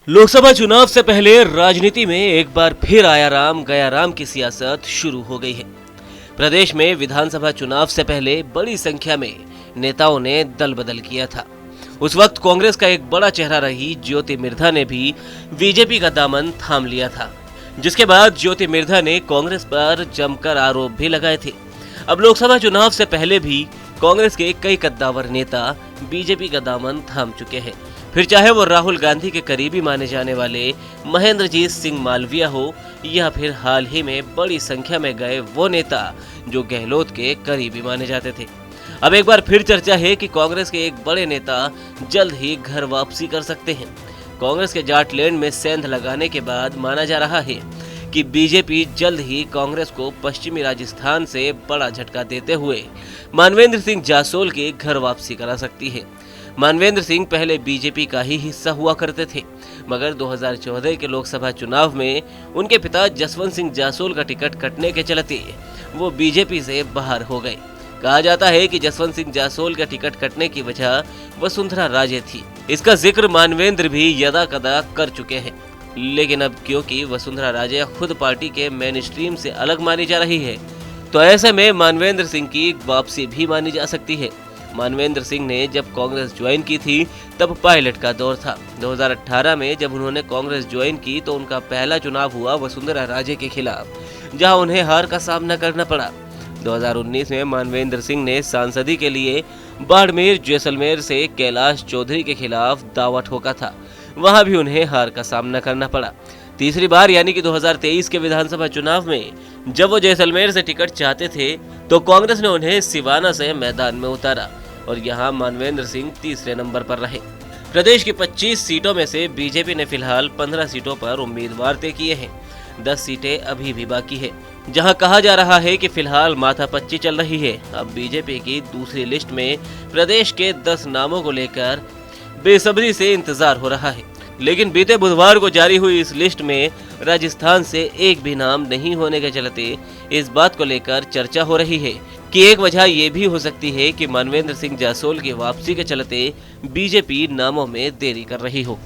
लोकसभा चुनाव से पहले राजनीति में एक बार फिर आया राम गया राम की सियासत शुरू हो गई है। प्रदेश में विधानसभा चुनाव से पहले बड़ी संख्या में नेताओं ने दल बदल किया था। उस वक्त कांग्रेस का एक बड़ा चेहरा रही ज्योति मिर्धा ने भी बीजेपी का दामन थाम लिया था, जिसके बाद ज्योति मिर्धा ने कांग्रेस पर जमकर आरोप भी लगाए थे। अब लोकसभा चुनाव से पहले भी कांग्रेस के कई कद्दावर नेता बीजेपी का दामन थाम चुके हैं। फिर चाहे वो राहुल गांधी के करीबी माने जाने वाले महेंद्रजीत सिंह मालविया हो या फिर हाल ही में बड़ी संख्या में गए वो नेता जो गहलोत के करीबी माने जाते थे। अब एक बार फिर चर्चा है कि कांग्रेस के एक बड़े नेता जल्द ही घर वापसी कर सकते हैं। कांग्रेस के जाटलैंड में सेंध लगाने के बाद माना जा रहा है कि बीजेपी जल्द ही कांग्रेस को पश्चिमी राजस्थान से बड़ा झटका देते हुए मानवेंद्र सिंह जासोल की घर वापसी करा सकती है। मानवेंद्र सिंह पहले बीजेपी का ही हिस्सा हुआ करते थे, मगर 2014 के लोकसभा चुनाव में उनके पिता जसवंत सिंह जासोल का टिकट कटने के चलते वो बीजेपी से बाहर हो गए। कहा जाता है कि जसवंत सिंह जासोल का टिकट कटने की वजह वसुंधरा राजे थी। इसका जिक्र मानवेंद्र भी यदा कदा कर चुके हैं, लेकिन अब क्योंकि वसुंधरा राजे खुद पार्टी के मेन स्ट्रीम से अलग मानी जा रही है, तो ऐसे में मानवेंद्र सिंह की वापसी भी मानी जा सकती है। मानवेंद्र सिंह ने जब कांग्रेस ज्वाइन की थी तब पायलट का दौर था। 2018 में जब उन्होंने कांग्रेस ज्वाइन की तो उनका पहला चुनाव हुआ वसुंधरा राजे के खिलाफ, जहां उन्हें हार का सामना करना पड़ा। 2019 में मानवेंद्र सिंह ने सांसदी के लिए बाड़मेर जैसलमेर से कैलाश चौधरी के खिलाफ दावा ठोका था, वहां भी उन्हें हार का सामना करना पड़ा। तीसरी बार यानी कि 2023 के विधानसभा चुनाव में जब वो जैसलमेर से टिकट चाहते थे तो कांग्रेस ने उन्हें सिवाना से मैदान में उतारा और यहां मानवेंद्र सिंह तीसरे नंबर पर रहे। प्रदेश की 25 सीटों में से बीजेपी ने फिलहाल 15 सीटों पर उम्मीदवार तय किए हैं। 10 सीटें अभी भी बाकी है, जहां कहा जा रहा है कि फिलहाल माथापच्ची चल रही है। अब बीजेपी की दूसरी लिस्ट में प्रदेश के 10 नामों को लेकर बेसब्री से इंतजार हो रहा है, लेकिन बीते बुधवार को जारी हुई इस लिस्ट में राजस्थान से एक भी नाम नहीं होने के चलते इस बात को लेकर चर्चा हो रही है कि एक वजह ये भी हो सकती है कि मानवेंद्र सिंह जासोल की वापसी के चलते बीजेपी नामों में देरी कर रही हो।